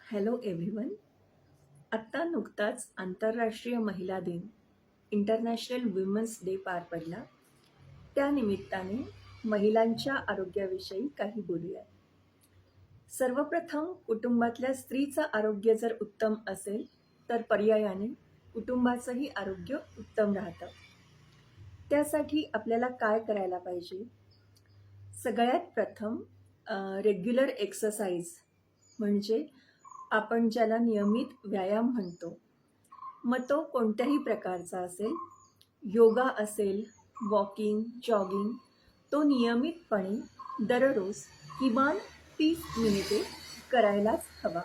Hello everyone. आत्ता नुकताच आंतरराष्ट्रीय महिला दिन इंटरनॅशनल वुमेन्स डे पार पडला. त्यानिमित्ताने महिलांच्या आरोग्याविषयी काही बोलूया. सर्वप्रथम कुटुंबातल्या स्त्रीचं आरोग्य जर उत्तम असेल तर पर्यायाने कुटुंबाचंही आरोग्य उत्तम राहतं. त्यासाठी आपल्याला काय करायला पाहिजे? सगळ्यात प्रथम रेग्युलर एक्सरसाइज म्हणजे आपण ज्याला नियमित व्यायाम म्हणतो, मग तो कोणत्याही प्रकारचा असेल, योगा असेल, वॉकिंग, जॉगिंग, तो नियमितपणे दररोज किमान 30 मिनिटे करायलाच हवा.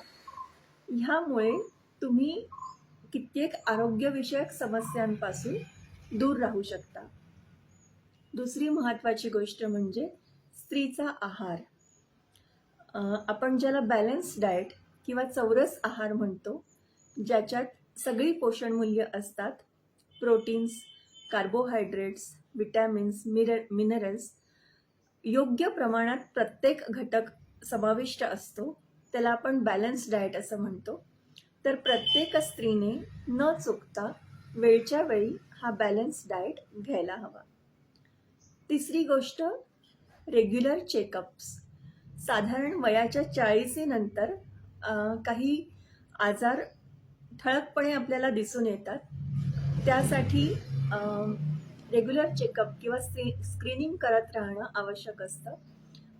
ह्यामुळे तुम्ही कित्येक आरोग्यविषयक समस्यांपासून दूर राहू शकता. दुसरी महत्त्वाची गोष्ट म्हणजे स्त्रीचा आहार. आपण ज्याला बॅलन्स डाएट किंवा चौरस आहार म्हणतो, ज्याच्यात सगळी पोषणमूल्य असतात, प्रोटीन्स, कार्बोहायड्रेट्स, विटॅमिन्स, मिनरल्स, योग्य प्रमाणात प्रत्येक घटक समाविष्ट असतो, त्याला आपण बॅलन्स डाएट असं म्हणतो. तर प्रत्येक स्त्रीने न चुकता वेळच्या वेळी हा बॅलन्स डाएट घ्यायला हवा. तिसरी गोष्ट रेग्युलर चेकअप्स. साधारण वयाच्या 40 नंतर काही आजार ठळकपणे आपल्याला दिसून येतात. त्यासाठी रेग्युलर चेकअप किंवा स्क्रीनिंग करत राहणं आवश्यक असतं.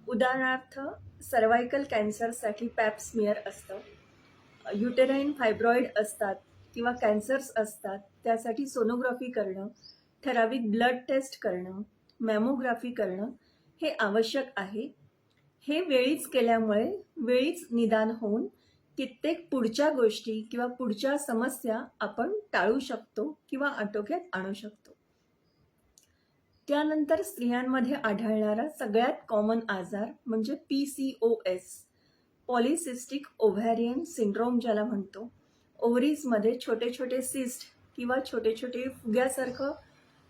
उदाहरणार्थ सर्वायकल कॅन्सरसाठी पॅप स्मिअर असतं, युटेराईन फायब्रॉईड असतात किंवा कॅन्सर्स असतात, त्यासाठी सोनोग्राफी करणं, ठराविक ब्लड टेस्ट करणं, मॅमोग्राफी करणं हे आवश्यक आहे. हे वेळीच केल्यामुळे वेळीच निदान होऊन कित्येक पुढच्या गोष्टी किंवा पुढच्या समस्या आपण टाळू शकतो किंवा आटोक्यात आणू शकतो. त्यानंतर स्त्रियांमध्ये आढळणारा सगळ्यात कॉमन आजार म्हणजे PCOS, पॉलिसिस्टिक ओव्हॅरियन सिंड्रोम ज्याला म्हणतो. ओव्हरीजमध्ये छोटे छोटे सिस्ट किंवा छोटे छोटे फुग्यासारखं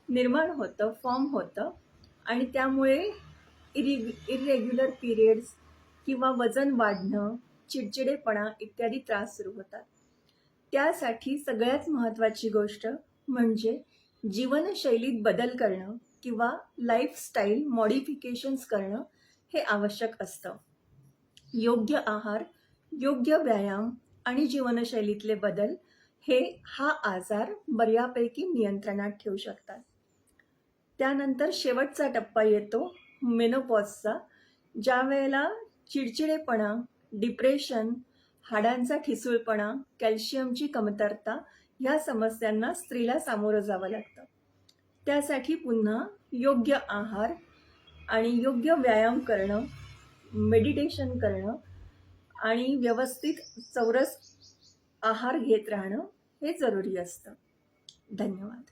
निर्माण होतं, फॉर्म होतं आणि त्यामुळे इरेग्युलर पिरियड्स किंवा वजन वाढणं, चिडचिडेपणा इत्यादी त्रास सुरू होतात. त्यासाठी सगळ्यात महत्त्वाची गोष्ट म्हणजे जीवनशैलीत बदल करणं किंवा लाईफस्टाईल मॉडिफिकेशन्स करणं हे आवश्यक असतं. योग्य आहार, योग्य व्यायाम आणि जीवनशैलीतले बदल हे हा आजार बऱ्यापैकी नियंत्रणात ठेवू शकतात. त्यानंतर शेवटचा टप्पा येतो मेनोपॉजचा, ज्या वेळेला चिडचिडेपणा, डिप्रेशन, हाडांचा ठिसूळपणा, कॅल्शियमची कमतरता ह्या समस्यांना स्त्रीला सामोरं जावं लागतं. त्यासाठी पुन्हा योग्य आहार आणि योग्य व्यायाम करणं, मेडिटेशन करणं आणि व्यवस्थित चौरस आहार घेत राहणं हे जरुरी असतं. धन्यवाद.